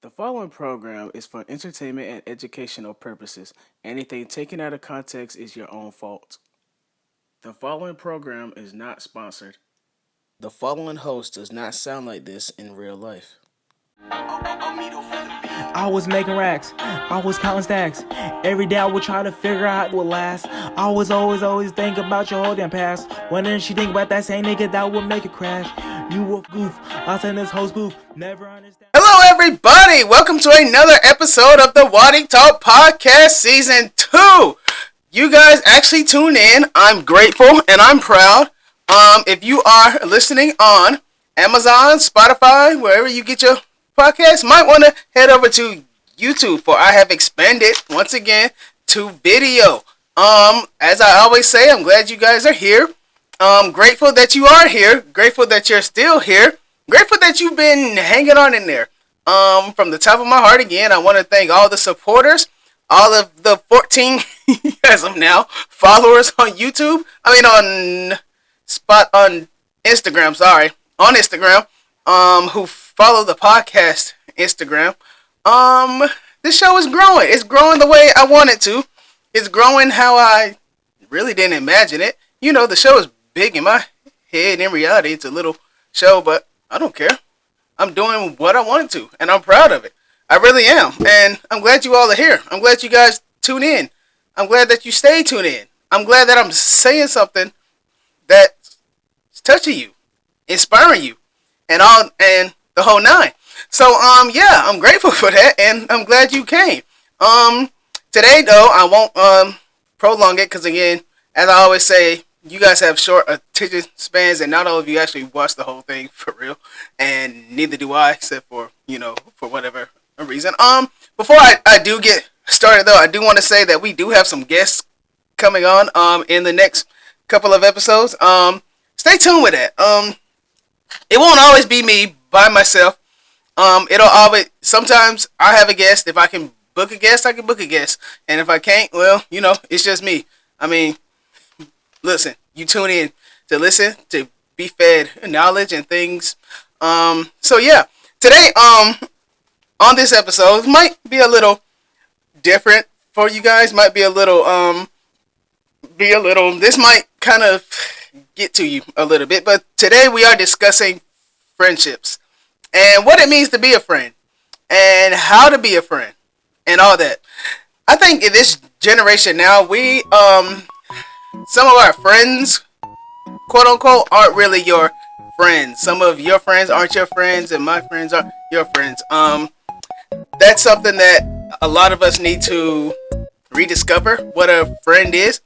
The following program is for entertainment and educational purposes. Anything taken out of context is your own fault. The following program is not sponsored. The following host does not sound like this in real life. I was making racks. I was counting stacks. Every day I would try to figure out how it would last. I was always think about your whole damn past. Wondering she think about that same nigga that would make it crash. You a goof. I send this whole spoof. Never understand. Hello, everybody. Welcome to another episode of the Waddy Talk Podcast Season 2. You guys actually tuned in. I'm grateful and I'm proud. If you are listening on Amazon, Spotify, wherever you get your podcast, might want to head over to YouTube, for I have expanded once again to video. As I always say, I'm glad you guys are here. Grateful that you are here. Grateful that you're still here. Grateful that you've been hanging on in there. From the top of my heart, again, I want to thank all the supporters, all of the 14 as of now followers on YouTube. On Instagram. Sorry, on Instagram. Who follow the podcast Instagram. This show is growing. It's growing the way I want it to. It's growing how I really didn't imagine it. You know, the show is big in my head. In reality, it's a little show, but I don't care. I'm doing what I wanted to, and I'm proud of it. I really am, and I'm glad you all are here. I'm glad you guys tune in. I'm glad that you stay tuned in. I'm glad that I'm saying something that's touching you, inspiring you, and the whole nine. So, yeah, I'm grateful for that, and I'm glad you came. Today, though, I won't, prolong it, because, again, as I always say, you guys have short attention spans, and not all of you actually watch the whole thing for real, and neither do I, except for, for whatever reason. Before I do get started, though, I do want to say that we do have some guests coming on, in the next couple of episodes. Stay tuned with that. It won't always be me by myself. It'll always, sometimes I have a guest. If I can book a guest, I can book a guest. And if I can't, well, it's just me. I mean, listen, you tune in to listen, to be fed knowledge and things. So yeah, today, on this episode, might be a little different for you guys. Might be a little, this might kind of get to you a little bit. But today we are discussing friendships and what it means to be a friend and how to be a friend and all that. I think in this generation now, we, some of our friends, quote unquote, aren't really your friends. Some of your friends aren't your friends, and my friends aren't your friends. That's something that a lot of us need to rediscover what a friend is.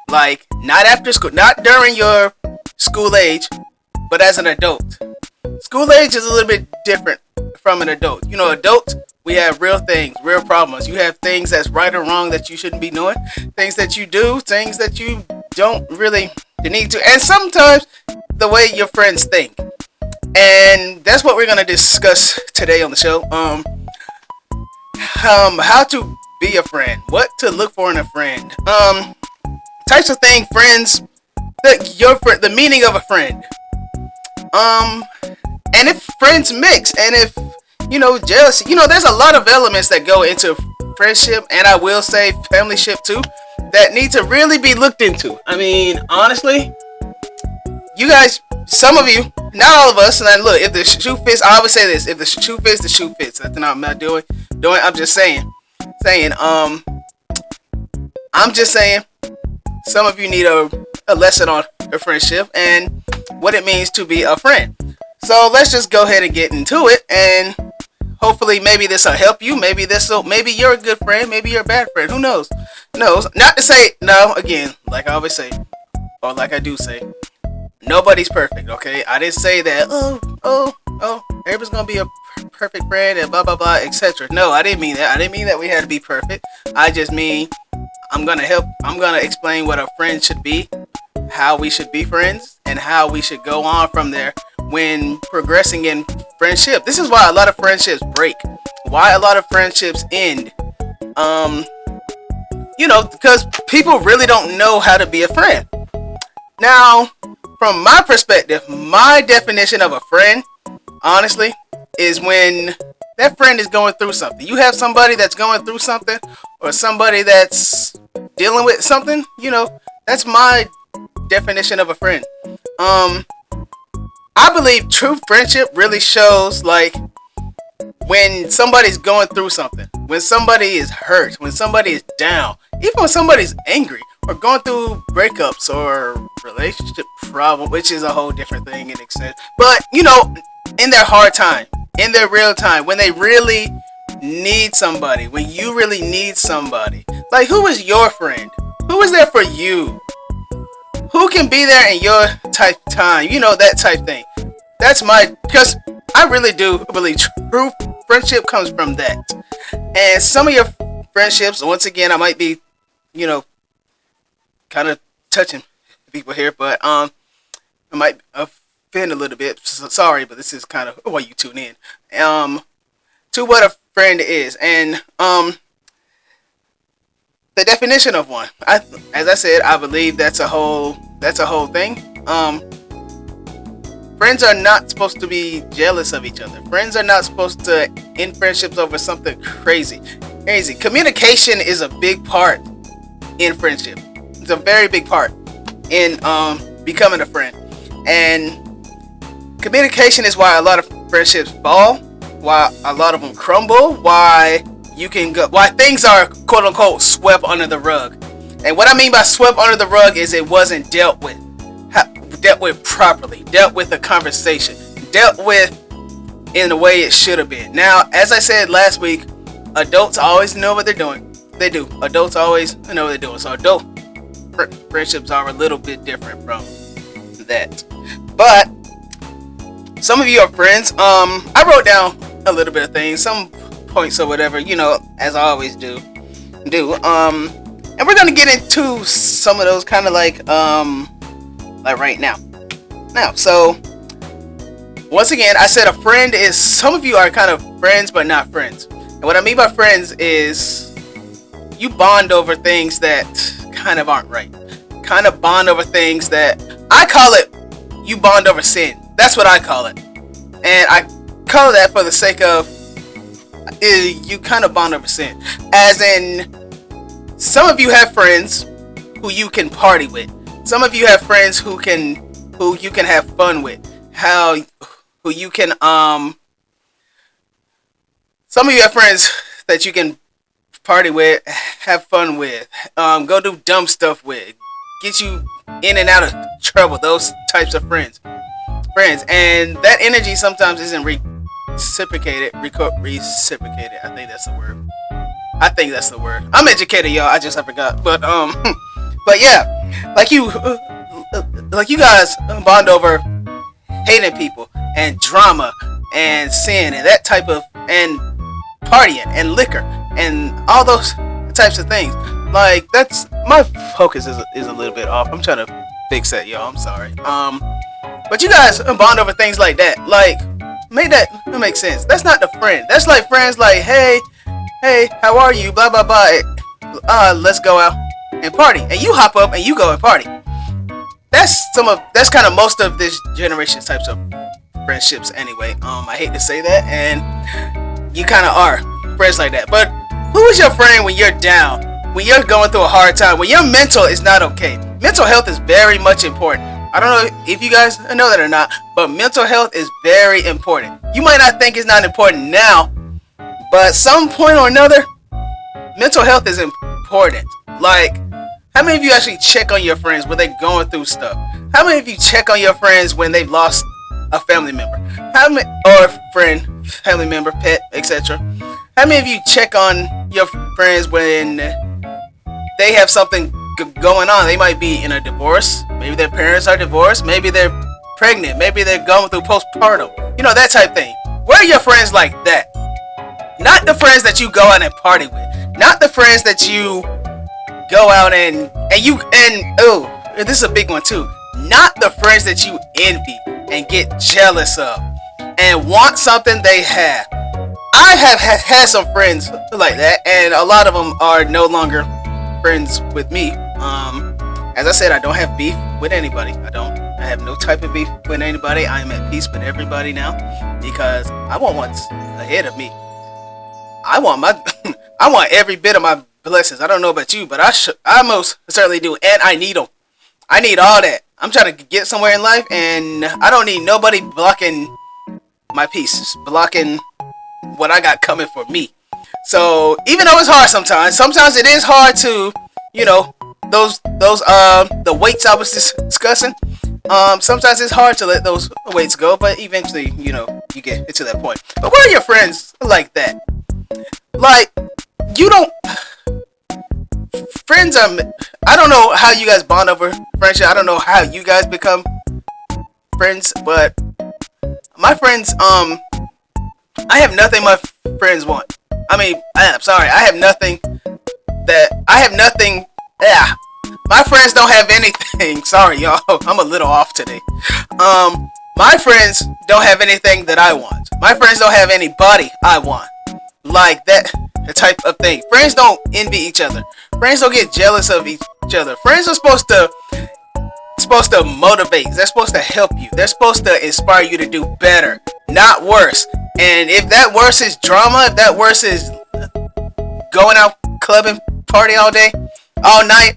Like, not after school, not during your school age, but as an adult. School age is a little bit different from an adult. Adults, we have real things, real problems. You have things that's right or wrong that you shouldn't be doing. Things that you do, things that you don't really need to. And sometimes the way your friends think. And that's what we're going to discuss today on the show. How to be a friend. What to look for in a friend. Types of things, friends, the meaning of a friend. And if friends mix, and if, jealousy, there's a lot of elements that go into friendship, and I will say familyship too, that need to really be looked into. I mean, honestly, you guys, some of you, not all of us, and look, if the shoe fits, I always say this, if the shoe fits, the shoe fits. That's not, I'm not doing, I'm just saying, I'm just saying, some of you need a lesson on a friendship and what it means to be a friend. So let's just go ahead and get into it, and hopefully maybe this will help you. Maybe you're a good friend. Maybe you're a bad friend. Who knows? Not to say, no, again, like I always say, or like I do say, nobody's perfect, okay? I didn't say that, everybody's gonna be a perfect friend and blah, blah, blah, etc. No, I didn't mean that. I didn't mean that we had to be perfect. I just mean, I'm gonna explain what a friend should be, how we should be friends, and how we should go on from there when progressing in friendship. This is why a lot of friendships break. Why a lot of friendships end. Because people really don't know how to be a friend. Now, from my perspective, my definition of a friend, honestly, is when that friend is going through something. You have somebody that's going through something, or somebody that's dealing with something, that's my definition of a friend. I believe true friendship really shows like when somebody's going through something, when somebody is hurt, when somebody is down, even when somebody's angry or going through breakups or relationship problem, which is a whole different thing in extent. But in their hard time, in their real time, when they really need somebody, when you really need somebody, like who is your friend? Who is there for you? Who can be there in your type time? That type thing. That's because I really do believe true friendship comes from that. And some of your friendships, once again, I might be, kind of touching people here, but I might offend a little bit. Sorry, but this is kind of why you tune in. To what a friend is, and the definition of one. As I said, I believe that's a whole thing. Friends are not supposed to be jealous of each other. Friends are not supposed to end friendships over something crazy. Communication is a big part in friendship. It's a very big part in becoming a friend. And communication is why a lot of friendships fall, why a lot of them crumble, why things are quote unquote swept under the rug. And what I mean by swept under the rug is it wasn't dealt with properly, dealt with a conversation, dealt with in the way it should have been. Now, as I said last week, adults always know what they're doing. They do. Adults always know what they're doing. So adult friendships are a little bit different from that. But some of you are friends. I wrote down a little bit of things, some points or whatever, as I always do. And we're gonna get into some of those kind of like right now. So once again, I said a friend is, some of you are kind of friends but not friends. And what I mean by friends is you bond over things that kind of aren't right. Kind of bond over things that, I call it, you bond over sin. That's what I call it. And I call that for the sake of you kind of bond over sin. As in, some of you have friends who you can party with. Some of you have friends who you can have fun with. Who you can some of you have friends that you can party with, have fun with, go do dumb stuff with, get you in and out of trouble. Those types of friends, and that energy sometimes isn't reciprocated. Reciprocated. I think that's the word. I'm educated, y'all. I forgot. But yeah, like you guys bond over hating people and drama and sin and that type of, and partying and liquor and all those types of things. Like, that's, my focus is a little bit off. I'm trying to fix that, y'all. I'm sorry. But you guys bond over things like that. Like, make that make sense. That's not the friend. That's like friends like, hey, how are you? Blah blah blah. Let's go out and party. And you hop up and you go and party. That's kind of most of this generation's types of friendships anyway. I hate to say that, and you kind of are friends like that. But who is your friend when you're down? When you're going through a hard time? When your mental is not okay? Mental health is very much important. I don't know if you guys know that or not, but mental health is very important. You might not think it's not important now, but at some point or another, mental health is important. Like, how many of you actually check on your friends when they're going through stuff? How many of you check on your friends when they've lost a family member? How many, or friend, family member, pet, etc.? How many of you check on your friends when they have something going on? They might be in a divorce. Maybe their parents are divorced. Maybe they're pregnant. Maybe they're going through postpartum. That type thing. Where are your friends like that? Not the friends that you go out and party with. Not the friends that you go out and this is a big one too. Not the friends that you envy and get jealous of and want something they have. I have had some friends like that, and a lot of them are no longer friends with me. As I said, I don't have beef with anybody. I have no type of beef with anybody. I am at peace with everybody now because I want what's ahead of me. I want my, I want every bit of my blessings. I don't know about you, but I most certainly do, and I need them. I need all that. I'm trying to get somewhere in life, and I don't need nobody blocking my peace, blocking what I got coming for me. So even though it's hard sometimes it is hard to, those the weights I was discussing. Sometimes it's hard to let those weights go, but eventually, you get to that point. But where are your friends like that? Like, you don't. Friends are. I don't know how you guys bond over friendship. I don't know how you guys become friends, but my friends, I have nothing my friends want. I'm sorry. I have nothing. Yeah. My friends don't have anything. Sorry, y'all. I'm a little off today. My friends don't have anything that I want. My friends don't have anybody I want. Like that type of thing. Friends don't envy each other. Friends don't get jealous of each other. Friends are supposed to motivate. They're supposed to help you. They're supposed to inspire you to do better, not worse. And if that worse is drama, if that worse is going out clubbing, party all day, all night,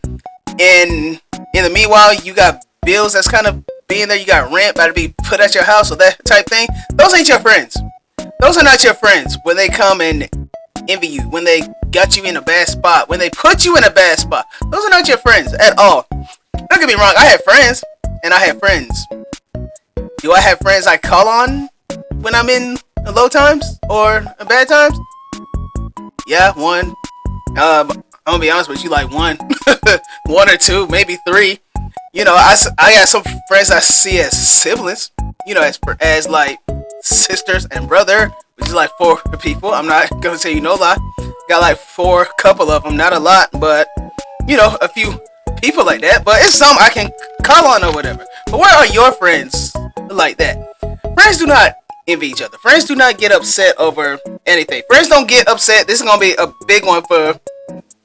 and in the meanwhile you got bills that's kind of being there, you got rent about to be put at your house or that type thing, those ain't your friends. Those are not your friends when they come and envy you, when they got you in a bad spot, when they put you in a bad spot. Those are not your friends at all. Don't get me wrong, I have friends and I have friends. Do I have friends I call on when I'm in low times or bad times? Yeah, one. I'm gonna be honest with you, like one, one or two, maybe three. I got some friends I see as siblings. As like sisters and brother, which is like 4 people. I'm not gonna tell you no lie. Got like 4, couple of them, not a lot, but a few people like that. But it's some I can call on or whatever. But where are your friends like that? Friends do not envy each other. Friends do not get upset over anything. Friends don't get upset. This is gonna be a big one for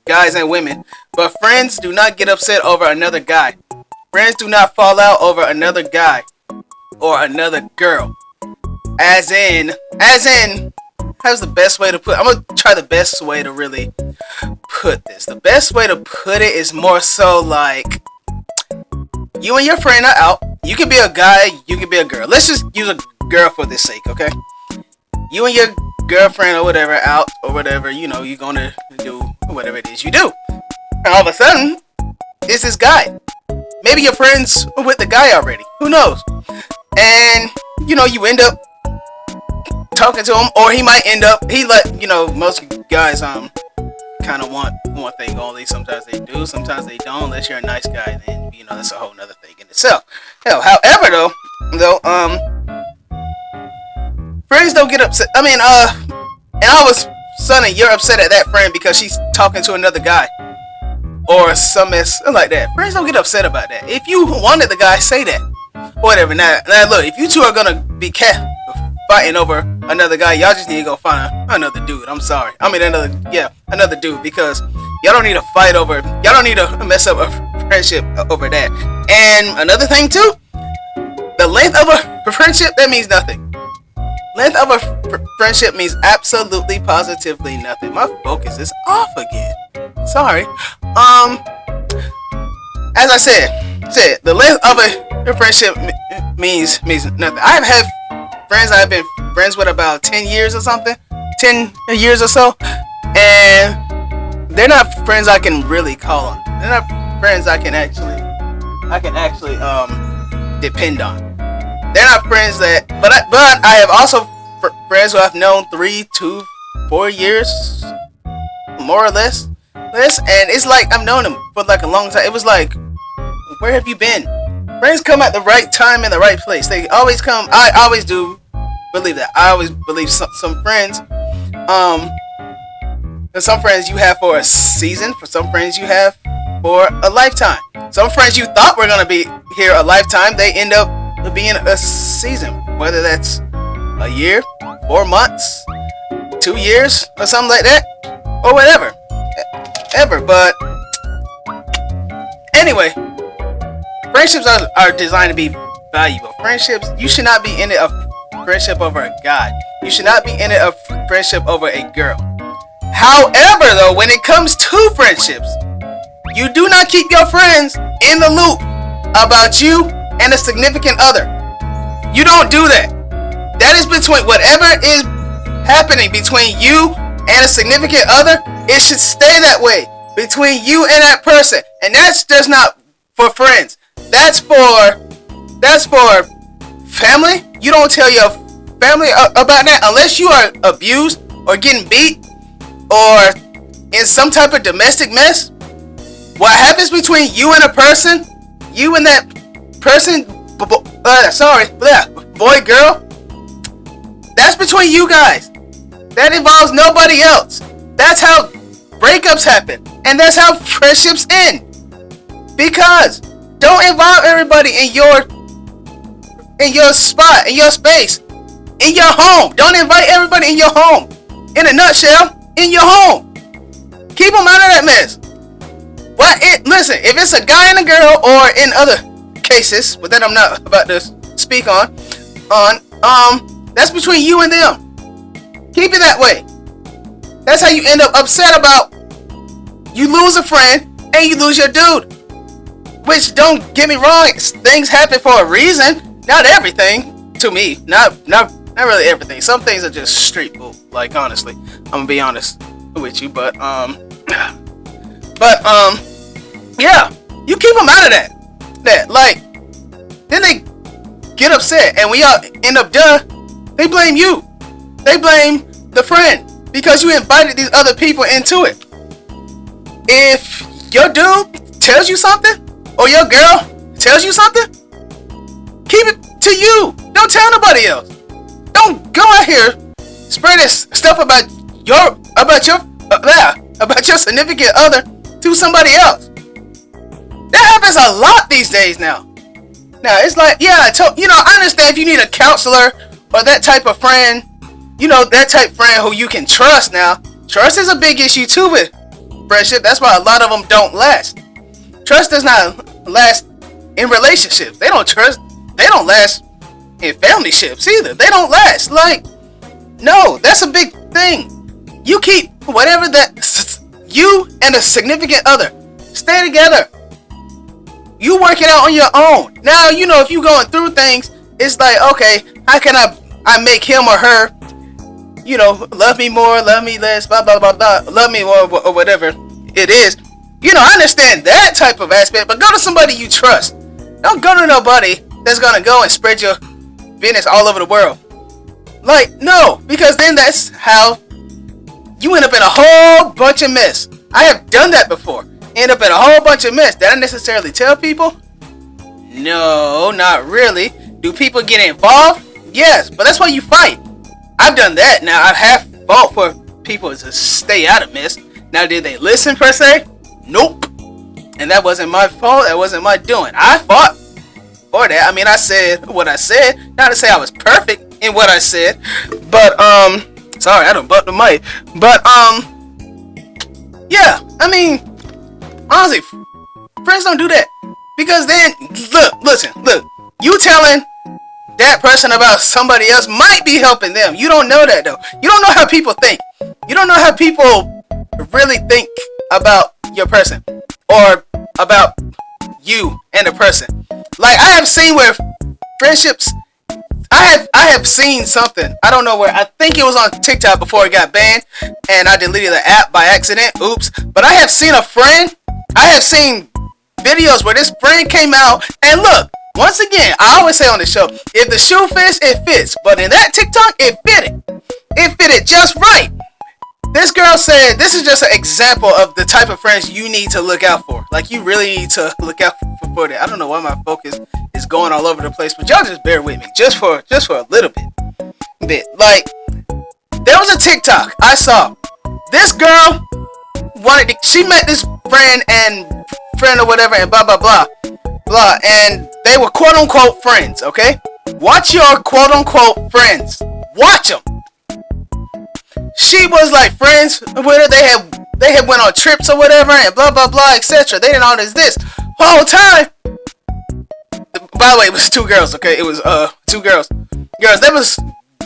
guys and women. But friends do not get upset over another guy. Friends do not fall out over another guy or another girl. As in, how's the best way to put? I'm gonna try the best way to really put this. The best way to put it is more so like you and your friend are out. You can be a guy, you can be a girl. Let's just use a girl for this sake, okay? You and your girlfriend or whatever out or whatever, you're gonna do whatever it is you do. And all of a sudden, it's this guy. Maybe you're friends with the guy already. Who knows? And you end up talking to him, or he might end up. Most guys kind of want one thing only. Sometimes they do, sometimes they don't. Unless you're a nice guy, then that's a whole nother thing in itself. Hell, however, though, friends don't get upset. And all of a sudden you're upset at that friend because she's talking to another guy or some mess like that. Friends don't get upset about that. If you wanted the guy, say that. Whatever. Now look, if you two are gonna be fighting over another guy, y'all just need to go find another dude. I'm sorry. Another dude, because y'all don't need to fight over. Y'all don't need to mess up a friendship over that. And another thing too, the length of a friendship, that means nothing. Length of a friendship means absolutely, positively nothing. My focus is off again. Sorry. As I said, the length of a friendship means nothing. I've had friends I've been friends with about 10 years or something, 10 years or so, and they're not friends I can really call on. They're not friends I can actually depend on. They're not friends that, but I have also friends who I've known 3, 2, 4 years, more or less. And it's like I've known them for like a long time. It was like, where have you been? Friends come at the right time in the right place. They always come. I always do believe that. I always believe some friends. There's some friends you have for a season. For some friends you have for a lifetime. Some friends you thought were gonna be here a lifetime, they end up being a season. Whether that's a year, 4 months, 2 years, or something like that, or whatever. But anyway, friendships are designed to be valuable. Friendships, you should not be in it a friendship over a guy. You should not be in it a friendship over a girl. However, though, when it comes to friendships, you do not keep your friends in the loop about you and a significant other. You don't do that. That is between whatever is happening between you and a significant other. It should stay that way between you and that person, and that's just not for friends. That's for family. You don't tell your family about that unless you are abused or getting beat or in some type of domestic mess. What happens between you and a person, you and that person, boy, girl, that's between you guys. That involves nobody else. That's how breakups happen, and that's how friendships end. Because don't involve everybody in your spot, in your space, in your home. Don't invite everybody in your home. In a nutshell, in your home. Keep them out of that mess. Listen, if it's a guy and a girl, or in other cases, but that I'm not about to speak on, that's between you and them. Keep it that way. That's how you end up upset about you lose a friend and you lose your dude. Which, don't get me wrong, things happen for a reason. Not everything, to me. Not really everything. Some things are just straight bull. Like, honestly, I'm gonna be honest with you, but yeah, you keep them out of that. Like, then they get upset, and we all end up they blame you. They blame the friend because you invited these other people into it. If your dude tells you something, or your girl tells you something, keep it to you. Don't tell nobody else. Don't go out here spread this stuff about your significant other to somebody else. That happens a lot these days now. Now it's like, I understand if you need a counselor or that type of friend, that type of friend who you can trust. Now, trust is a big issue too with friendship. That's why a lot of them don't last. Trust does not last in relationships. They don't last in family ships either. They don't last. Like, no, that's a big thing. You keep whatever that you and a significant other stay together. You work it out on your own. Now, if you're going through things, it's like, okay, how can I make him or her, love me more, love me less, blah, blah, blah, blah, love me more, or whatever it is. I understand that type of aspect, but go to somebody you trust. Don't go to nobody that's going to go and spread your business all over the world. Like, no, because then that's how you end up in a whole bunch of mess. I have done that before. End up in a whole bunch of mess. Did I necessarily tell people? No, not really. Do people get involved? Yes, but that's why you fight. I've done that. Now, I have fought for people to stay out of mess. Now, did they listen per se? Nope. And that wasn't my fault. That wasn't my doing. I fought for that. I mean, I said what I said. Not to say I was perfect in what I said. But, sorry, I done bumped the mic. But, yeah. I mean, honestly, friends don't do that. Because then, look. You telling that person about somebody else might be helping them. You don't know that, though. You don't know how people think. You don't know how people really think about your person or about you and a person. Like, I have seen where friendships, I have seen something. I don't know where. I think it was on TikTok before it got banned, and I deleted the app by accident. Oops. But I have seen videos where this friend came out, and look, once again, I always say on the show, if the shoe fits, it fits. But in that TikTok, it fitted. It fitted just right. This girl said, this is just an example of the type of friends you need to look out for. Like, you really need to look out for that. I don't know why my focus is going all over the place, but y'all just bear with me. Just for a little bit. Like, there was a TikTok I saw. This girl she met this friend or whatever, and blah, blah, blah, blah. And they were quote unquote friends, okay? Watch your quote unquote friends. Watch them. She was like friends with her. They had went on trips or whatever, and blah, blah, blah, etc. They did all this whole time. By the way, it was two girls, okay? It was two girls. They was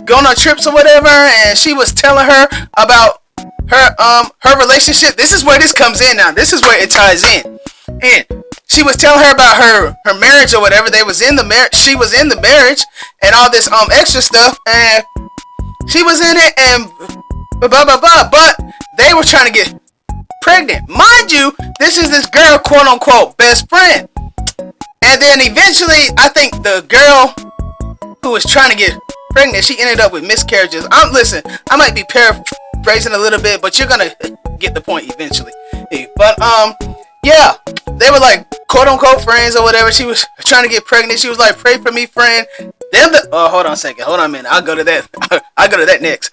going on trips or whatever, and she was telling her about her relationship. This is where this comes in now. This is where it ties in. And she was telling her about her marriage or whatever. They was in the marriage. She was in the marriage and all this extra stuff, and she was in it and blah blah blah. But they were trying to get pregnant. Mind you, this is this girl, quote unquote, best friend. And then eventually, I think the girl who was trying to get pregnant, she ended up with miscarriages. Listen, I might be paraphrasing a little bit, but you're gonna get the point eventually. But yeah, they were like quote unquote friends or whatever. She was trying to get pregnant. She was like, "Pray for me, friend." Hold on a second. Hold on a minute. I'll go to that next.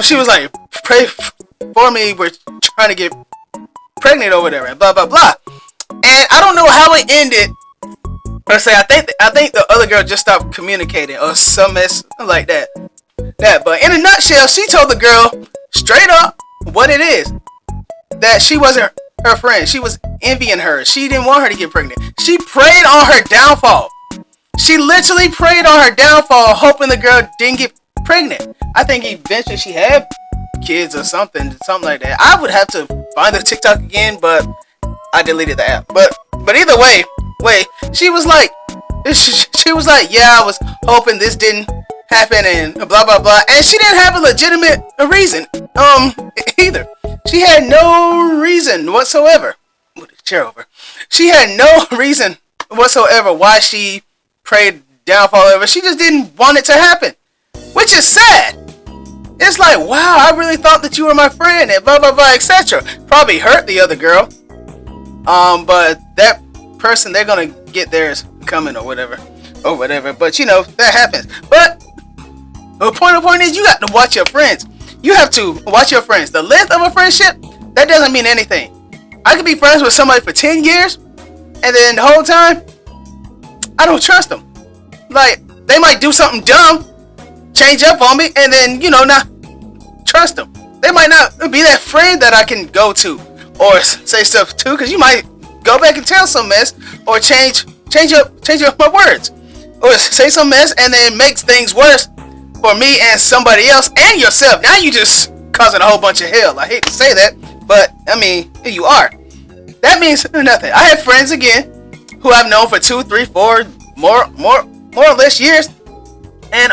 She was like, "Pray for me. We're trying to get pregnant or whatever." And blah blah blah. And I don't know how it ended. I think the other girl just stopped communicating or some mess like that. But in a nutshell, she told the girl straight up what it is. That she wasn't her friend. She was envying her. She didn't want her to get pregnant. She prayed on her downfall. She literally prayed on her downfall, hoping the girl didn't get pregnant. I think eventually she had kids or something like that. I would have to find the TikTok again, but I deleted the app. But either way, she was like, yeah, I was hoping this didn't happen and blah blah blah, and she didn't have a legitimate reason either. She had no reason whatsoever. Move the chair over. She had no reason whatsoever why she prayed downfall over. She just didn't want it to happen, which is sad. It's like, wow, I really thought that you were my friend and blah blah blah, etc. Probably hurt the other girl. But that person, they're gonna get theirs coming or whatever. But you know, that happens. But the point is, you got to watch your friends. You have to watch your friends. The length of a friendship, that doesn't mean anything. I could be friends with somebody for 10 years, and then the whole time, I don't trust them. Like, they might do something dumb, change up on me, and then, not trust them. They might not be that friend that I can go to or say stuff to, because you might go back and tell some mess, or change up my words, or say some mess, and then makes things worse for me and somebody else and yourself. Now you just causing a whole bunch of hell. I hate to say that, but I mean, here you are. That means nothing. I have friends again who I've known for 2, 3, 4 more or less years, and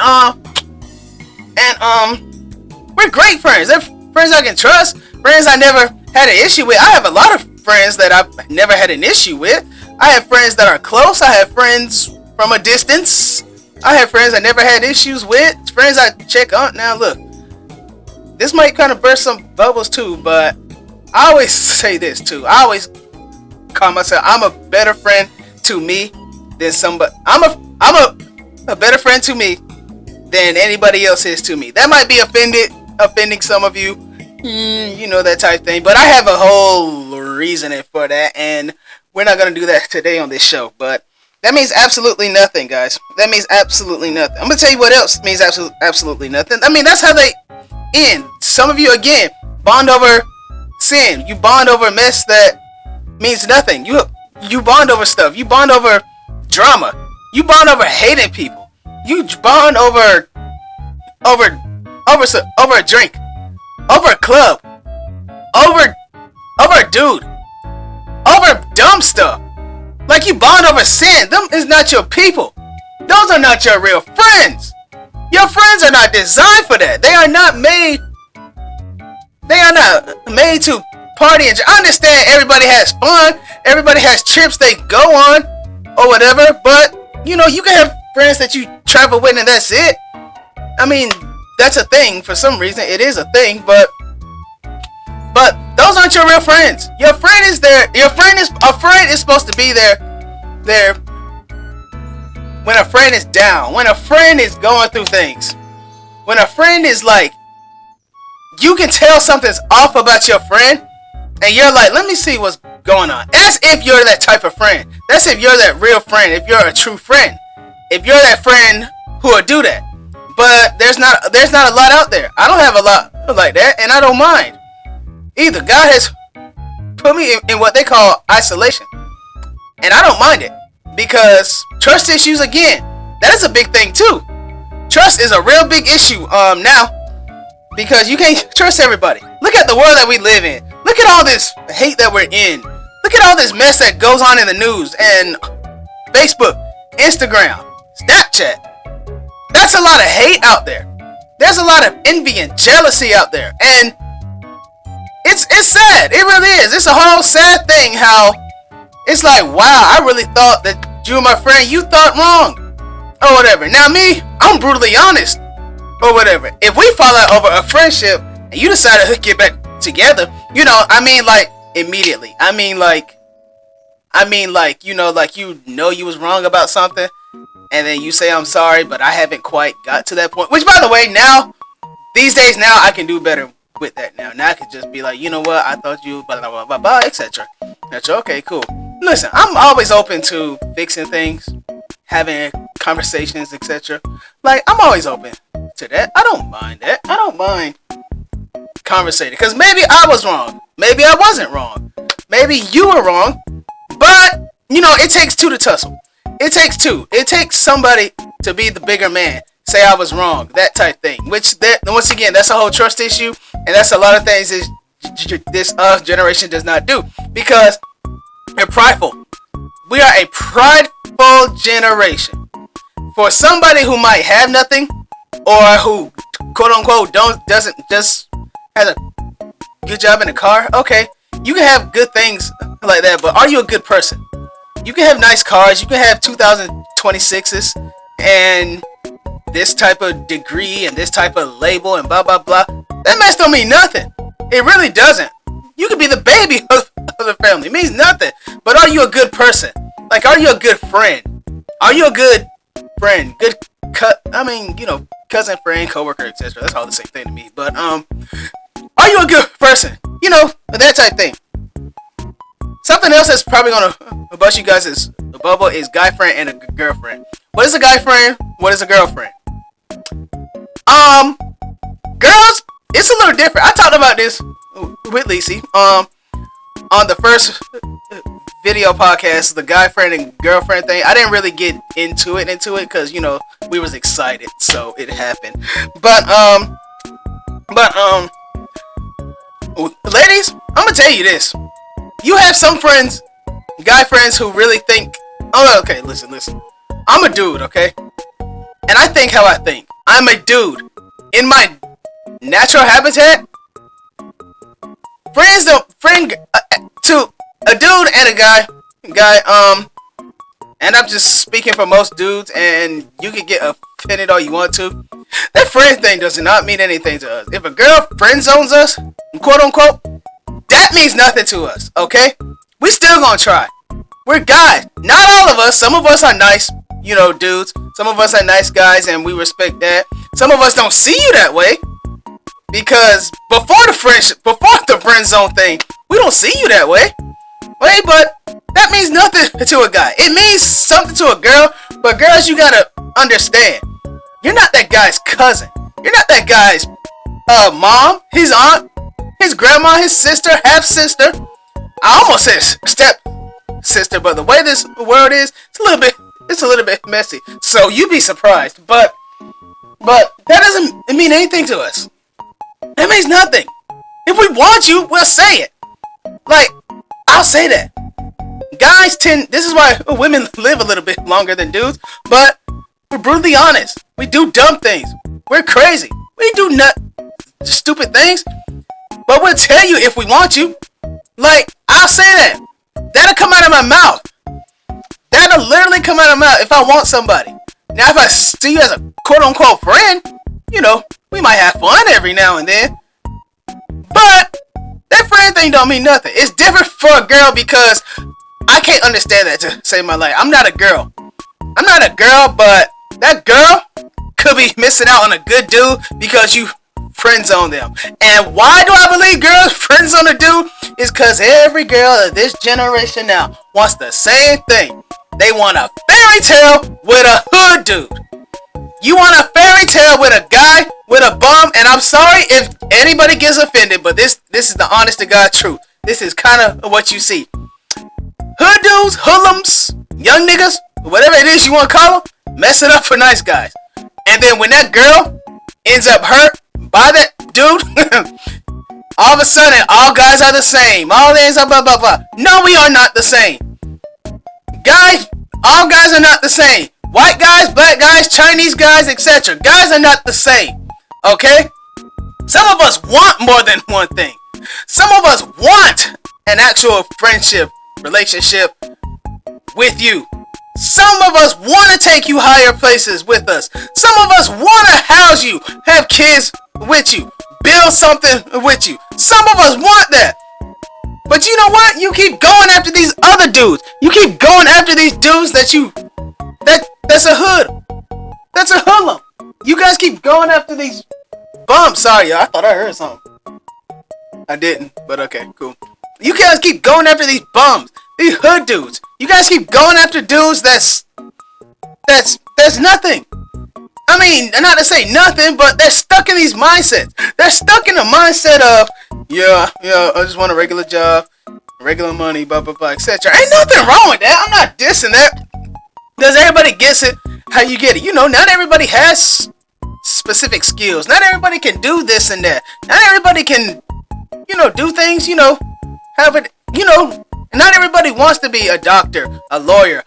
we're great friends. They're friends I can trust, friends I never had an issue with. I have a lot of friends that I've never had an issue with. I have friends that are close. I have friends from a distance. I have friends I never had issues with. Friends I check on. Now look, this might kind of burst some bubbles too, but I always say this too. I always call myself, I'm a better friend to me than somebody. I'm a better friend to me than anybody else is to me. That might be offending some of you, that type thing. But I have a whole reasoning for that, and we're not gonna do that today on this show. But that means absolutely nothing, guys. That means absolutely nothing. I'm gonna tell you what else means absolutely nothing. I mean, that's how they end. Some of you, again, bond over sin. You bond over mess that means nothing. You bond over stuff. You bond over drama. You bond over hating people. You bond over a drink, over a club, over a dude, over dumb stuff. Like, you bond over sin. Them is not your people. Those are not your real friends. Your friends are not designed for that. They are not made to party and I understand everybody has fun. Everybody has trips they go on or whatever. But, you can have friends that you travel with and that's it. I mean, that's a thing. For some reason, it is a thing. But those aren't your real friends. Your friend is there. A friend is supposed to be there when a friend is down, when a friend is going through things, when a friend is like, you can tell something's off about your friend, and you're like, let me see what's going on. That's if you're that type of friend. That's if you're that real friend. If you're a true friend. If you're that friend who will do that. But there's not a lot out there. I don't have a lot like that, and I don't mind either. God has put me in what they call isolation, and I don't mind it, because trust issues, again, that is a big thing too. Trust is a real big issue now, because you can't trust everybody. Look at the world that we live in. Look at all this hate that we're in. Look at all this mess that goes on in the news and Facebook, Instagram, Snapchat. That's a lot of hate out there. There's a lot of envy and jealousy out there. And it's sad. It really is. It's a whole sad thing how it's like, wow, I really thought that you and my friend, you thought wrong. Or whatever. Now me, I'm brutally honest. Or whatever. If we fall out over a friendship and you decide to get back together, you know, I mean like immediately. I mean like you know you was wrong about something and then you say I'm sorry, but I haven't quite got to that point. Which by the way, now these days now I can do better with that now. Now I can just be like, you know what, I thought you blah blah blah blah, blah etc. Okay, cool. Listen, I'm always open to fixing things, having conversations, etc. Like, I'm always open to that. I don't mind that. I don't mind conversating. Because maybe I was wrong. Maybe I wasn't wrong. Maybe you were wrong. But, you know, it takes two to tussle. It takes two. It takes somebody to be the bigger man. Say I was wrong. That type thing. Which, once again, that's a whole trust issue. And that's a lot of things this generation does not do. Because they're prideful. We are a prideful generation. For somebody who might have nothing, or who quote unquote doesn't just has a good job in a car, okay, you can have good things like that, but are you a good person? You can have nice cars, you can have 2026s and this type of degree and this type of label and blah blah blah. That mess don't mean nothing. It really doesn't. You could be the baby of the family. It means nothing. But are you a good person? Like, are you a good friend? Are you a good friend? Good cousin, friend, coworker, etc. That's all the same thing to me. But are you a good person? You know, that type thing. Something else that's probably gonna bust you guys' bubble is guy friend and a girlfriend. What is a guy friend? What is a girlfriend? Girls, it's a little different. I talked about this with Lacey on the first video podcast, the guy friend and girlfriend thing. I didn't really get into it because, you know, we was excited, so it happened. But ladies, I'm gonna tell you this. You have some friends, guy friends, who really think, oh, okay, listen. I'm a dude, okay? And I think how I think. I'm a dude. In my natural habitat, to a dude and a guy, and I'm just speaking for most dudes, and you can get offended all you want to. That friend thing does not mean anything to us. If a girl friend zones us, quote unquote, that means nothing to us, okay? We still gonna try. We're guys. Not all of us. Some of us are nice, you know, dudes. Some of us are nice guys, and we respect that. Some of us don't see you that way. Because before the friend zone thing, we don't see you that way. Wait, but that means nothing to a guy. It means something to a girl, but girls, you gotta understand. You're not that guy's cousin. You're not that guy's mom, his aunt, his grandma, his sister, half sister. I almost said step sister, but the way this world is, it's a little bit messy. So you'd be surprised, but that doesn't mean anything to us. That means nothing. If we want you, we'll say it. Like, I'll say that. Guys this is why women live a little bit longer than dudes, but we're brutally honest. We do dumb things. We're crazy. We do stupid things, but we'll tell you if we want you. Like, I'll say that. That'll come out of my mouth. That'll literally come out of my mouth if I want somebody. Now, if I see you as a quote-unquote friend, you know, we might have fun every now and then. But that friend thing don't mean nothing. It's different for a girl because I can't understand that to save my life. I'm not a girl. But that girl could be missing out on a good dude because you friend zone them. And why do I believe girls friend zone a dude? Is because every girl of this generation now wants the same thing. They want a fairy tale with a hood dude. You want a fairy tale with a guy with a bum, and I'm sorry if anybody gets offended, but this is the honest to God truth. This is kind of what you see. Hood dudes, hoodlums, young niggas, whatever it is you want to call them, mess it up for nice guys. And then when that girl ends up hurt by that dude, all of a sudden, all guys are the same. All this, blah, blah, blah. No, we are not the same. Guys, all guys are not the same. White guys, black guys, Chinese guys, etc. Guys are not the same. Okay? Some of us want more than one thing. Some of us want an actual friendship, relationship with you. Some of us want to take you higher places with us. Some of us want to house you, have kids with you, build something with you. Some of us want that. But you know what? You keep going after these other dudes. You keep going after these dudes that's a hood. That's a hoodlum. You guys keep going after these bums. Sorry, I thought I heard something. I didn't, but okay, cool. You guys keep going after these bums, these hood dudes. You guys keep going after dudes that's nothing. I mean, not to say nothing, but they're stuck in these mindsets. They're stuck in the mindset of, yeah, I just want a regular job, regular money, blah, blah, blah, etc. Ain't nothing wrong with that. I'm not dissing that. Because everybody gets it how you get it. You know, not everybody has specific skills. Not everybody can do this and that. Not everybody can, do things, have it, not everybody wants to be a doctor, a lawyer,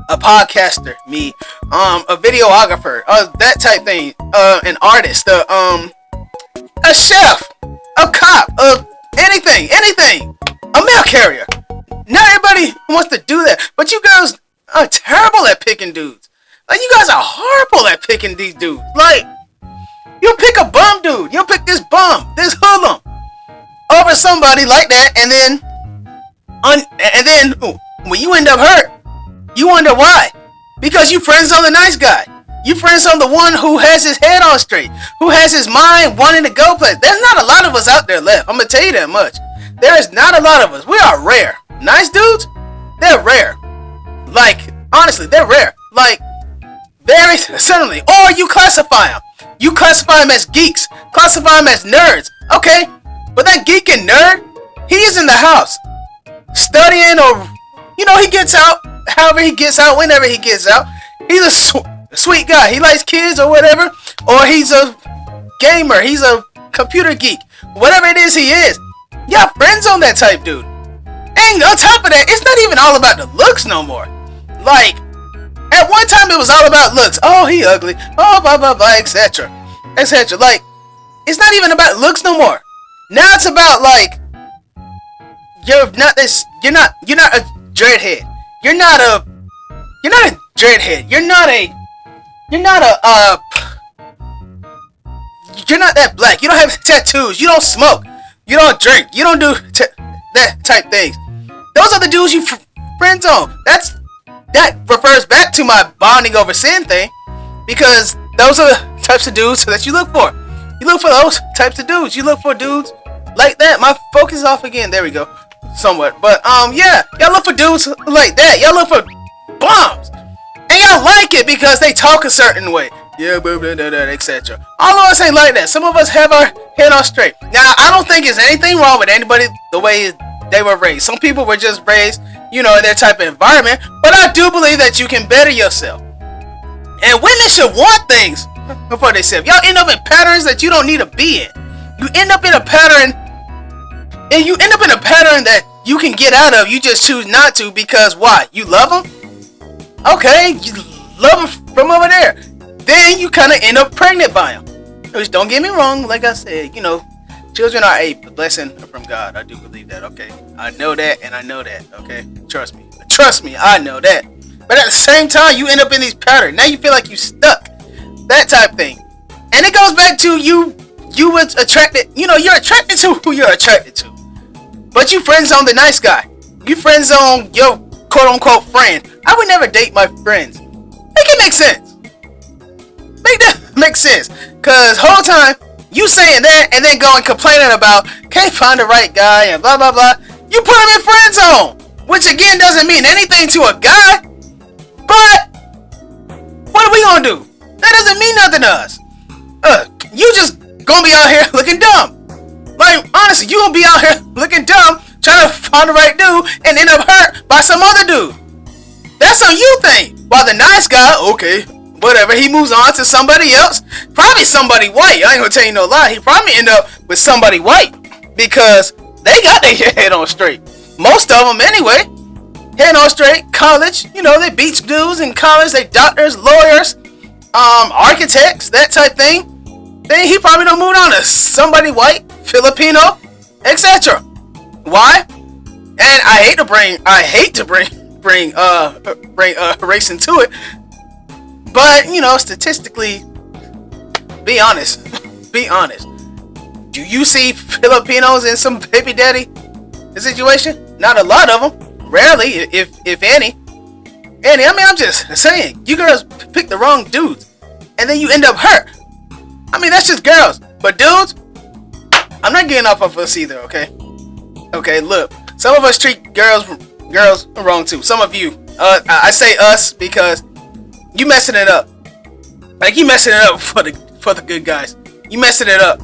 a podcaster, me, a videographer, that type thing, an artist, a chef, a cop, anything, a mail carrier. Not everybody wants to do that, but you guys are terrible at picking dudes. Like, you guys are horrible at picking these dudes. Like, you'll pick a bum dude, you'll pick this bum, this hoodlum, over somebody like that, and then when you end up hurt, you wonder why. Because you friends on the nice guy. You friends on the one who has his head on straight, who has his mind wanting to go play. There's not a lot of us out there left. I'm gonna tell you that much. There is not a lot of us. We are rare. Nice dudes, they're rare. Like, honestly, they're rare. Like, very certainly. Or you classify them. You classify them as geeks. Classify them as nerds. Okay, but that geek and nerd, he is in the house studying, or he gets out however he gets out, whenever he gets out. He's a sweet guy. He likes kids or whatever, or he's a gamer, he's a computer geek, whatever it is he is. You got friends on that type dude. And on top of that, it's not even all about the looks no more. Like, at one time it was all about looks. Oh, he ugly, oh, blah blah blah, etc. Like, it's not even about looks no more. Now it's about, like, you're not a dreadhead. You're not a dreadhead. You're not that black. You don't have tattoos. You don't smoke. You don't drink. You don't do that type things. Those are the dudes you friends on. That refers back to my bonding over sin thing, because those are the types of dudes that you look for. You look for those types of dudes. You look for dudes like that. My focus is off again. There we go. Somewhat. But yeah, y'all look for dudes like that. Y'all look for bums. And y'all like it because they talk a certain way. Yeah, blah, blah, blah, blah, etc. All of us ain't like that. Some of us have our head on straight. Now, I don't think there's anything wrong with anybody the way they were raised. Some people were just raised, in their type of environment. But I do believe that you can better yourself. And women should want things before they say. Y'all end up in patterns that you don't need to be in. You end up in a pattern, and you end up in a pattern that you can get out of. You just choose not to, because why? You love them? Okay, you love them from over there. Then you kind of end up pregnant by them. Which, don't get me wrong, like I said, children are a blessing from God. I do believe that, okay? I know that, and I know that, okay? Trust me, I know that. But at the same time, you end up in these patterns. Now you feel like you stuck. That type thing. And it goes back to you was attracted, you're attracted to who you're attracted to. But you friends on the nice guy. You friends on your quote-unquote friend. I would never date my friends. Make it make sense. Make that make sense. Because whole time, you saying that and then going complaining about can't find the right guy and blah, blah, blah. You put him in friend zone. Which again doesn't mean anything to a guy. But what are we gonna do? That doesn't mean nothing to us. You just gonna be out here looking dumb. Like, honestly, you gonna be out here looking dumb, trying to find the right dude, and end up hurt by some other dude. That's on you thing. While the nice guy, okay, whatever, he moves on to somebody else. Probably somebody white. I ain't gonna tell you no lie. He probably end up with somebody white. because they got their head on straight. Most of them anyway. Head on straight, college, they beach dudes in college, they doctors, lawyers, architects, that type thing. Then he probably done moved on to somebody white, Filipino, etc. Why? And I hate to bring race into it, but statistically, be honest. Do you see Filipinos in some baby daddy situation? Not a lot of them. Rarely, if any. I'm just saying, you girls pick the wrong dudes, and then you end up hurt. That's just girls. But dudes, I'm not getting off of us either, okay? Okay, look, some of us treat girls wrong too. Some of you. I say us because you messing it up. Like, you messing it up for the good guys. You messing it up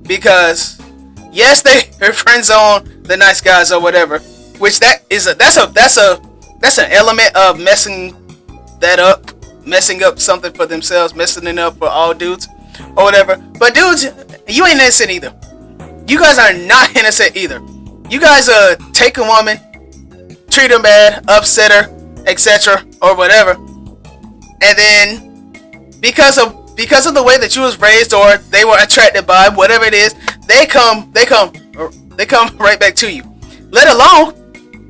because yes, they friend zone the nice guys or whatever. Which that's an element of messing up something for themselves, messing it up for all dudes or whatever. But dudes, you ain't innocent either. You guys are not innocent either. You guys take a woman, treat her bad, upset her, etc. or whatever, and then because of the way that you was raised or they were attracted by, whatever it is, they come right back to you. Let alone,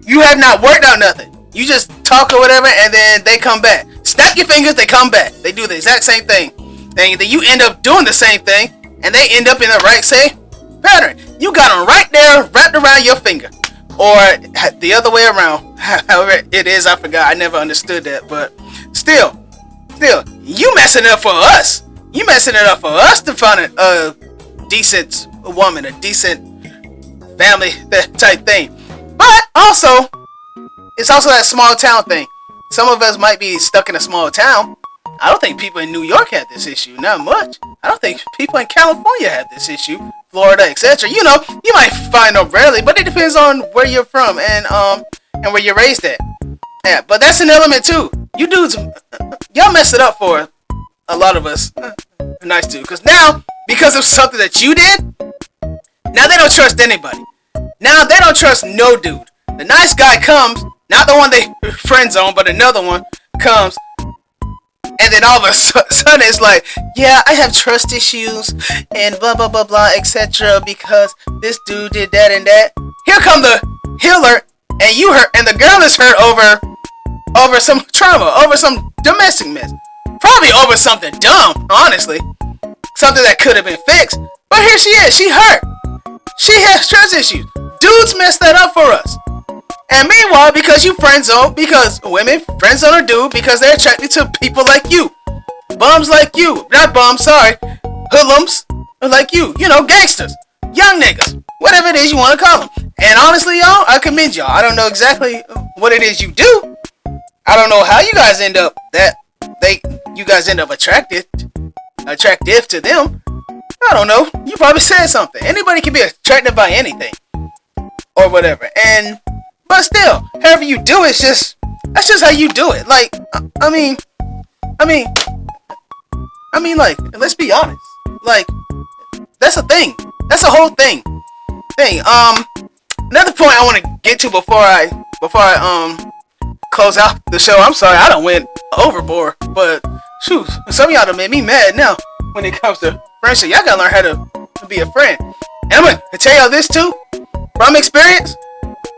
you have not worked out nothing. You just talk or whatever, and then they come back. Snap your fingers, they come back. They do the exact same thing. And then you end up doing the same thing, and they end up in the right same pattern. You got them right there, wrapped around your finger. Or the other way around. However it is, I forgot. I never understood that. But still, you messing it up for us. You messing it up for us to find a decent woman, a decent family, that type thing. But also, it's also that small town thing. Some of us might be stuck in a small town. I don't think people in New York have this issue, not much. I don't think people in California have this issue, Florida, etc. You might find them rarely, but it depends on where you're from and where you're raised at. Yeah, but that's an element too. You dudes, y'all mess it up for a lot of us. Nice dude, because of something that you did, now they don't trust anybody. Now they don't trust no dude. The nice guy comes, not the one they friend zone, but another one comes, and then all of a sudden it's like, yeah, I have trust issues and blah blah blah blah, etc. because this dude did that and that. Here come the healer, and you hurt, and the girl is hurt over some trauma, over some domestic mess, probably over something dumb, honestly, something that could have been fixed. But here she is, she hurt. She has trust issues. Dudes mess that up for us. And meanwhile, because you friend zone, because women friend zone a dude because they're attracted to people like you. Bums like you. Not bums, sorry. Hoodlums like you. Gangsters. Young niggas. Whatever it is you want to call them. And honestly, y'all, I commend y'all. I don't know exactly what it is you do. I don't know how you guys end up attractive to them. I don't know. You probably said something. Anybody can be attracted by anything. Or whatever. But still, however you do it, that's just how you do it. Like, I mean, like, let's be honest. Like, that's a thing. That's a whole thing. Another point I want to get to before I close out the show. I'm sorry, I done went overboard, but shoot, some of y'all done made me mad now when it comes to friendship. Y'all gotta learn how to be a friend. And I'm gonna tell y'all this too, from experience.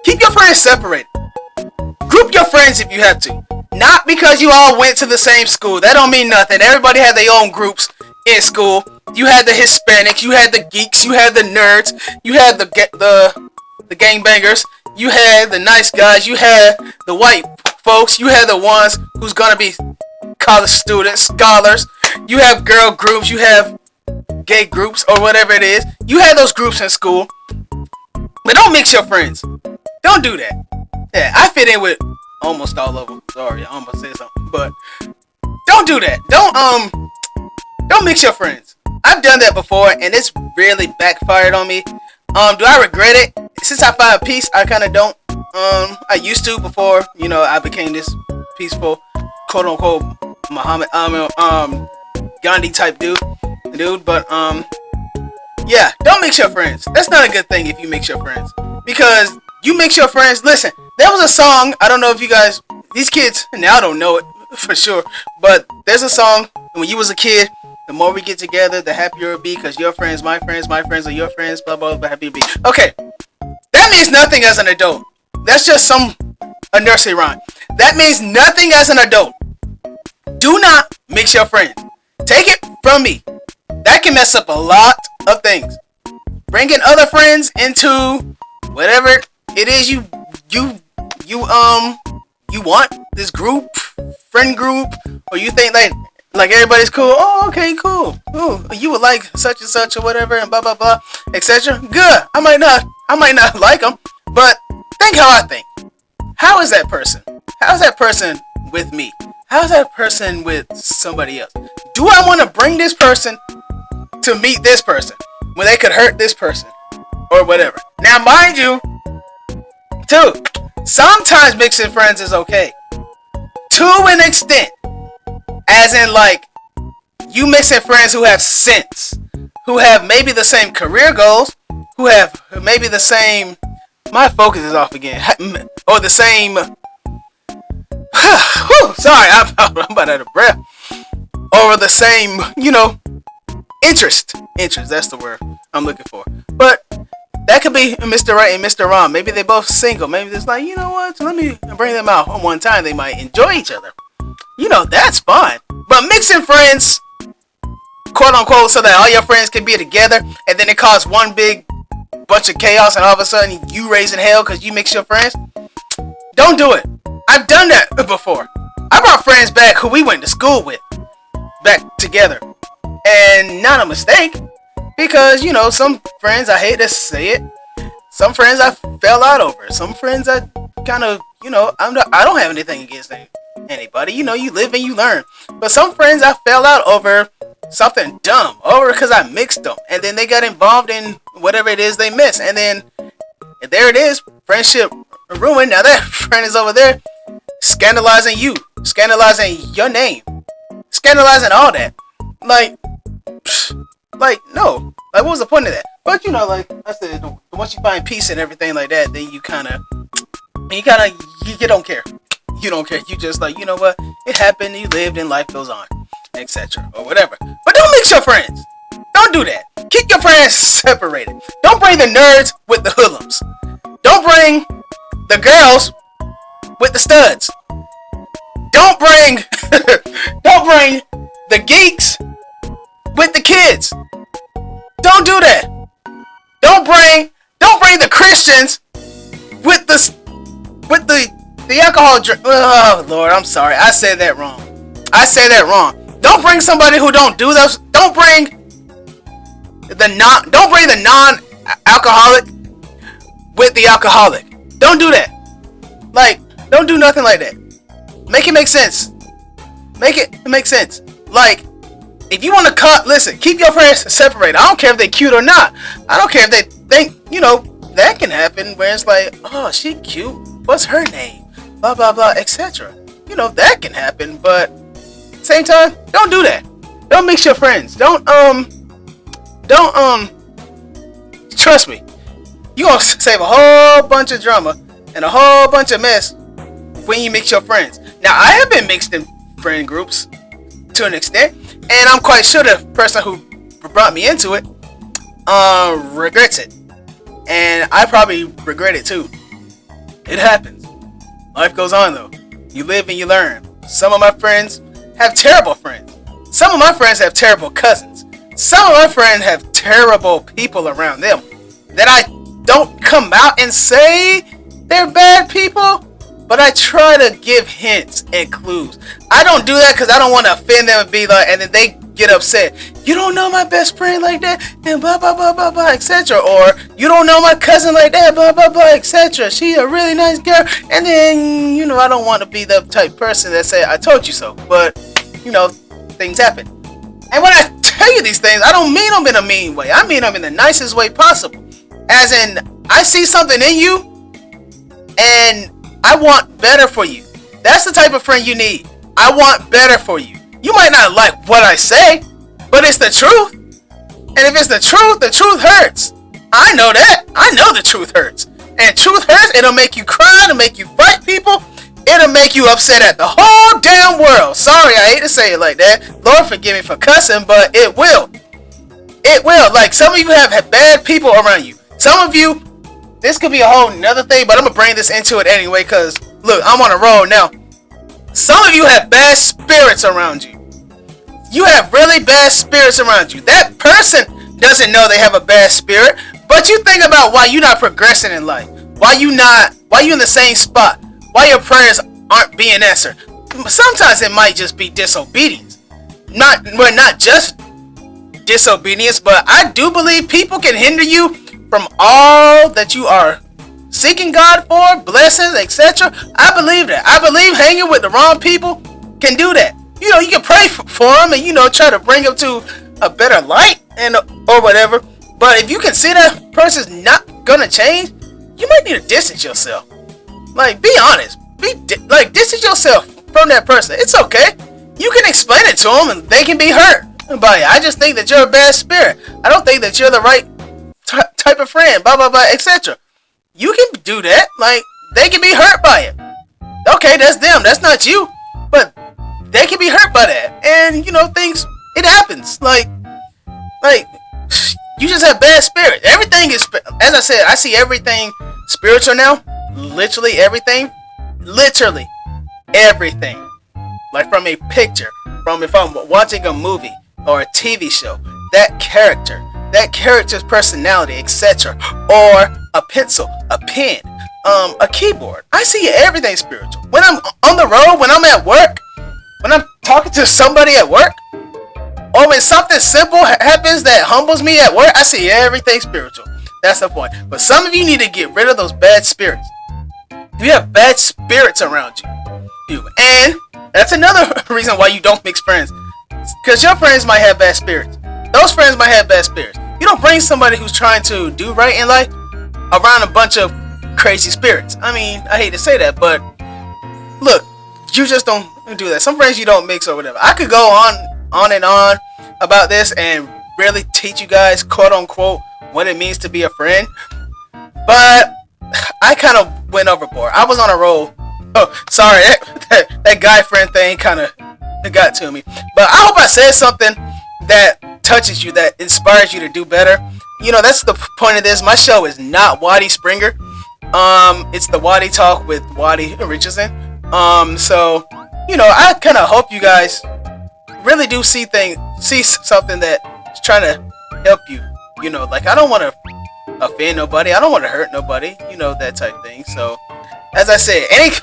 Keep your friends separated. Group your friends if you have to. Not because you all went to the same school. That don't mean nothing. Everybody had their own groups in school. You had the Hispanics, you had the geeks, you had the nerds, you had the gangbangers, you had the nice guys, you had the white folks, you had the ones who's gonna be college students, scholars. You have girl groups, you have gay groups, or whatever it is. You had those groups in school. But don't mix your friends. Don't do that. Yeah, I fit in with almost all of them. Sorry, I almost said something. But don't do that. Don't mix your friends. I've done that before, and it's really backfired on me. Do I regret it? Since I found peace, I kind of don't. I used to before, I became this peaceful, quote unquote, Muhammad, Gandhi type dude. But Yeah, don't mix your friends. That's not a good thing if you mix your friends. Because you mix your friends. Listen, there was a song. I don't know if you guys, these kids now don't know it for sure. But there's a song when you was a kid. The more we get together, the happier it'll be. Because your friends, my friends are your friends. Blah, blah, blah, happy to be. Okay. That means nothing as an adult. That's just a nursery rhyme. That means nothing as an adult. Do not mix your friends. Take it from me. That can mess up a lot of things. Bringing other friends into whatever it is you want, this group, friend group, or you think like everybody's cool. Oh, okay, cool. Ooh, you would like such and such or whatever, and blah blah blah, etc. Good. I might not like them, but think how I think. How is that person? How's that person with me? How's that person with somebody else? Do I want to bring this person to meet this person when they could hurt this person or whatever? Now, mind you, too, sometimes mixing friends is okay to an extent, as in like you mixing friends who have sense, who have maybe the same career goals, who have maybe the same, my focus is off again, or the same, sorry, I'm about out of breath, or the same, interest, that's the word I'm looking for. But that could be Mr. Right and Mr. Wrong. Maybe they both single. Maybe it's like, you know what, let me bring them out on one time. They might enjoy each other. That's fine. But mixing friends, quote unquote, so that all your friends can be together, and then it causes one big bunch of chaos, and all of a sudden you raising hell because you mix your friends. Don't do it. I've done that before. I brought friends back who we went to school with back together, and not a mistake, because some friends, I hate to say it, some friends I fell out over. Some friends I kind of, I don't have anything against anybody. You live and you learn. But some friends I fell out over something dumb, over because I mixed them, and then they got involved in whatever it is they miss, and then there it is, friendship ruined. Now that friend is over there scandalizing you, scandalizing your name, scandalizing all that. No. What was the point of that? But like I said, once you find peace and everything like that, then you don't care. You don't care. You just like, you know what? It happened. You lived and life goes on, etc. or whatever. But don't mix your friends. Don't do that. Keep your friends separated. Don't bring the nerds with the hoodlums. Don't bring the girls with the studs. Don't bring the geeks with the kids. Don't do that. Don't bring the Christians with the alcohol drink. Oh Lord, I'm sorry. I said that wrong. Don't bring somebody who don't do those. Don't bring the non-alcoholic with the alcoholic. Don't do that. Don't do nothing like that. Make it make sense. Make it make sense. If you want to listen, keep your friends separated. I don't care if they cute or not. I don't care if they think, that can happen where it's like, oh, she cute. What's her name? Blah, blah, blah, etc. That can happen, but same time, don't do that. Don't mix your friends. Don't trust me. You're going to save a whole bunch of drama and a whole bunch of mess when you mix your friends. Now, I have been mixed in friend groups to an extent, and I'm quite sure the person who brought me into it regrets it. And I probably regret it too. It happens. Life goes on though. You live and you learn. Some of my friends have terrible friends. Some of my friends have terrible cousins. Some of my friends have terrible people around them that I don't come out and say they're bad people, but I try to give hints and clues. I don't do that because I don't want to offend them and be like, and then they get upset. You don't know my best friend like that, and blah blah blah blah blah, etc. Or you don't know my cousin like that, blah blah blah, etc. She's a really nice girl, and then I don't want to be the type person that say I told you so. But things happen, and when I tell you these things, I don't mean them in a mean way. I mean them in the nicest way possible. As in, I see something in you, and I want better for you. That's the type of friend you need. I want better for you. You might not like what I say, but it's the truth. And if it's the truth hurts. I know that. I know the truth hurts. And truth hurts. It'll make you cry. It'll make you fight people. It'll make you upset at the whole damn world. Sorry, I hate to say it like that. Lord forgive me for cussing, but it will. It will. Like, some of you have bad people around you. Some of you, this could be a whole nother thing, but I'm going to bring this into it anyway, because, look, I'm on a roll now. Some of you have bad spirits around you. You have really bad spirits around you. That person doesn't know they have a bad spirit, but you think about why you're not progressing in life. Why you in the same spot. Why your prayers aren't being answered. Sometimes it might just be disobedience. Not just disobedience, but I do believe people can hinder you from all that you are seeking God for, blessings, etc. I believe that. I believe hanging with the wrong people can do that. You know, you can pray for them and, you know, try to bring them to a better light and or whatever. But if you can see that person's not gonna change, you might need to distance yourself. Like, be honest. Distance yourself from that person. It's okay. You can explain it to them and they can be hurt by it. I just think that you're a bad spirit. I don't think that you're the right type of friend, blah, blah, blah, etc. You can do that. Like, they can be hurt by it. Okay, that's them. That's not you. But they can be hurt by that. And, you know, it happens. Like, you just have bad spirit. Everything is, as I said, I see everything spiritual now. Literally everything. Literally everything. Like, from a picture, from if I'm watching a movie or a TV show, that character's personality, etc. Or a pencil, a pen, a keyboard. I see everything spiritual. When I'm on the road, when I'm at work, when I'm talking to somebody at work, or when something simple happens that humbles me at work, I see everything spiritual. That's the point. But some of you need to get rid of those bad spirits. You have bad spirits around you. And that's another reason why you don't mix friends. Because your friends might have bad spirits. Those friends might have bad spirits. You don't bring somebody who's trying to do right in life around a bunch of crazy spirits. I mean, I hate to say that, but look, you just don't do that. Some friends you don't mix or whatever. I could go on and on about this and really teach you guys, quote unquote, what it means to be a friend. But I kind of went overboard. I was on a roll. Oh, sorry, that guy friend thing kind of got to me. But I hope I said something that touches you, that inspires you to do better. You know, that's the point of this. My show is not Waddy Springer. It's the Waddy Talk with Waddell Richardson. So, you know, I kind of hope you guys really do see something that's trying to help you. You know, like, I don't want to offend nobody. I don't want to hurt nobody. You know, that type thing. So, as I said, any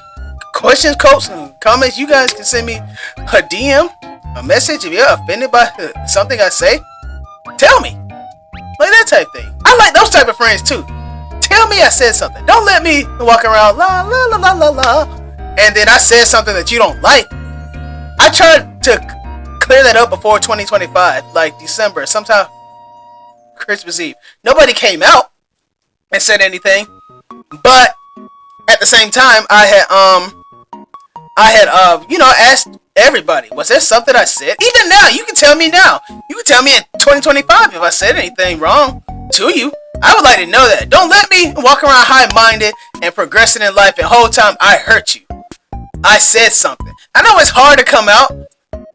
questions, quotes, and comments, you guys can send me a DM, a message. If you're offended by something I say, tell me. Like, that type thing. I like those type of friends too. Tell me I said something. Don't let me walk around la la la la la la, and then I said something that you don't like. I tried to clear that up before 2025, like December, sometime Christmas Eve. Nobody came out and said anything, but at the same time, I had you know, asked everybody, was there something I said? Even now, you can tell me now. You can tell me in 2025 if I said anything wrong to you. I would like to know that. Don't let me walk around high-minded and progressing in life and whole time I hurt you. I said something. I know it's hard to come out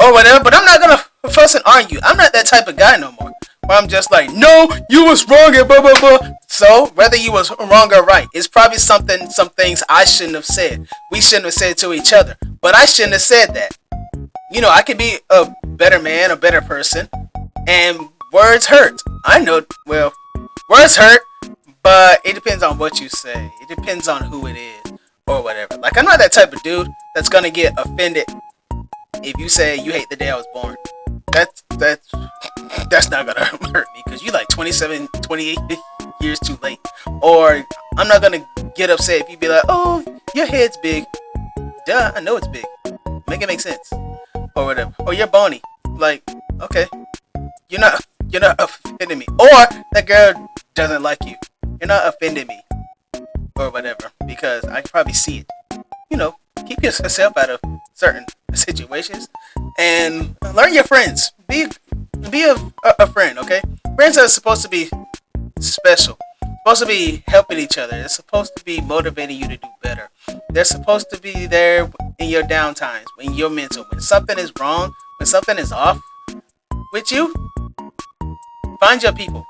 or whatever, but I'm not gonna fuss and argue. I'm not that type of guy no more. Where I'm just like, no, you was wrong and blah blah blah. So whether you was wrong or right, it's probably some things I shouldn't have said. We shouldn't have said to each other. But I shouldn't have said that. You know, I could be a better man, a better person, and words hurt. I know, well, words hurt, but it depends on what you say. It depends on who it is or whatever. Like, I'm not that type of dude that's gonna get offended if you say you hate the day I was born. That's not gonna hurt me because you like 27, 28 years too late. Or I'm not gonna get upset if you be like, oh, your head's big. Duh, I know it's big. Make it make sense. Or whatever. Or you're bony. Like, okay. You're not offending me. Or that girl doesn't like you. You're not offending me. Or whatever. Because I can probably see it. You know, keep yourself out of certain situations. And learn your friends. Be Be a friend, okay? Friends are supposed to be special. Supposed to be helping each other. They're supposed to be motivating you to do better. They're supposed to be there in your down times, when you're mental, when something is wrong, when something is off with you. Find your people.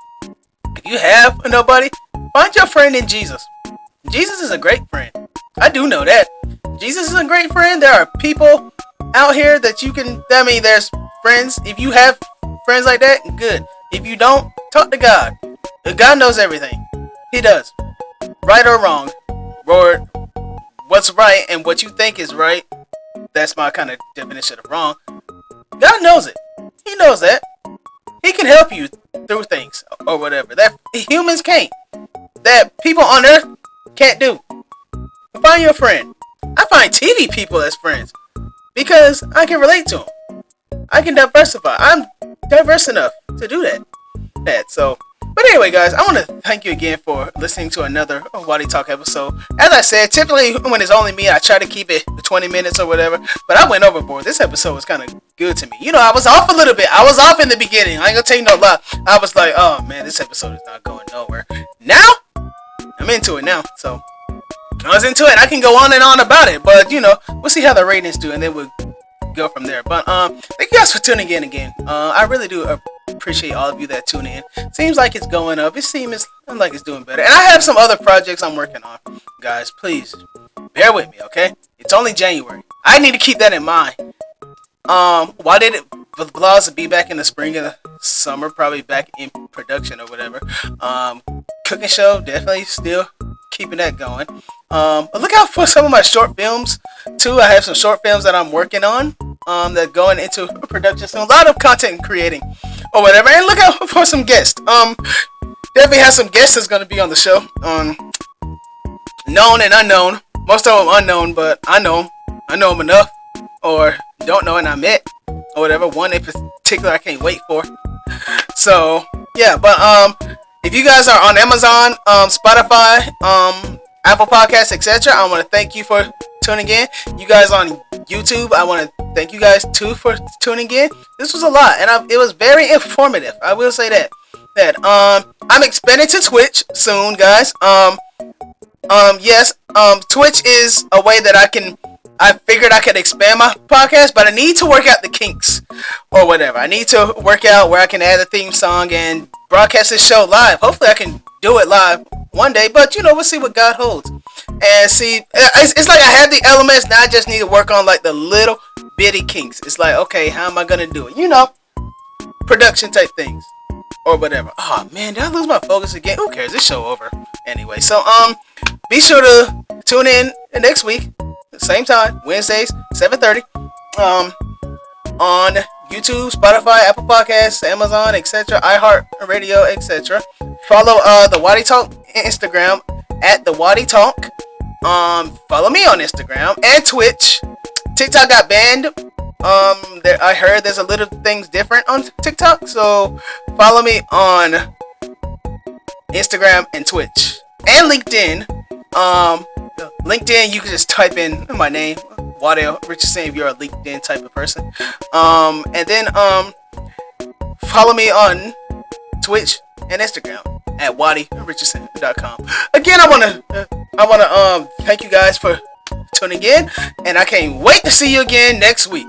If you have nobody, find your friend in Jesus. Jesus is a great friend. I do know that. Jesus is a great friend. There are people out here that you can, there's friends. If you have friends like that, good. If you don't, talk to God. God knows everything. He does. Right or wrong. Or what's right and what you think is right. That's my kind of definition of wrong. God knows it. He knows that. He can help you through things or whatever that humans can't. That people on earth can't do. Find your friend. I find TV people as friends because I can relate to them. I can diversify. I'm diverse enough to do that. But anyway, guys, I want to thank you again for listening to another Waddy Talk episode. As I said, typically when it's only me, I try to keep it 20 minutes or whatever. But I went overboard. This episode was kind of good to me. You know, I was off a little bit. I was off in the beginning. I ain't gonna tell you no lie. I was like, oh man, this episode is not going nowhere. Now, I'm into it now. So I was into it. I can go on and on about it. But, you know, we'll see how the ratings do. And then we'll go from there. But thank you guys for tuning in again. I really do appreciate all of you that tune in. Seems like it's going up. It seems like it's doing better. And I have some other projects I'm working on. Guys, please bear with me, okay? It's only January. I need to keep that in mind. Waddidit vlogs will be back in the spring and the summer, probably back in production or whatever. Cooking show, definitely still keeping that going. But look out for some of my short films too. I have some short films that I'm working on that going into production soon. A lot of content creating or whatever. And look out for some guests. Definitely have some guests that's going to be on the show. Known and unknown. Most of them unknown, but I know them enough, or don't know and I met or whatever. One in particular I can't wait for. So yeah, but if you guys are on Amazon, Spotify, Apple Podcasts, etc., I want to thank you for tuning in. You guys on YouTube, I want to thank you guys too for tuning in. This was a lot, and it was very informative. I will say that. I'm expanding to Twitch soon, guys. Yes, Twitch is a way that I figured I could expand my podcast, but I need to work out the kinks or whatever. I need to work out where I can add a theme song and broadcast this show live. Hopefully I can do it live one day, but you know, we'll see what God holds. And see, it's like I have the elements, now I just need to work on like the little bitty kinks. It's like, okay, how am I gonna do it? You know, production type things or whatever. Oh man, did I lose my focus again? Who cares? This show over anyway. So be sure to tune in next week, same time, Wednesdays, 7:30, on YouTube, Spotify, Apple Podcasts, Amazon, etc., iHeartRadio, etc. Follow the Waddy Talk Instagram at the Waddy Talk. Follow me on Instagram and Twitch. TikTok got banned. I heard there's a little things different on TikTok, so follow me on Instagram and Twitch and LinkedIn. LinkedIn, you can just type in my name, Waddell Richardson, if you're a LinkedIn type of person. And then follow me on Twitch and Instagram at WaddyRichardson.com. Again, I wanna thank you guys for tuning in, and I can't wait to see you again next week.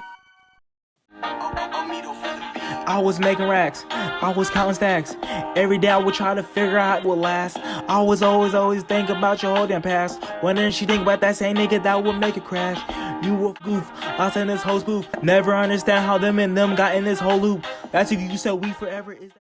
I was making racks, I was counting stacks. Every day I would try to figure out what lasts. I was always think about your whole damn past. Wondering she think about that same nigga that would make it crash. You a goof, lost in this whole spoof. Never understand how them and them got in this whole loop. That's if you said we forever is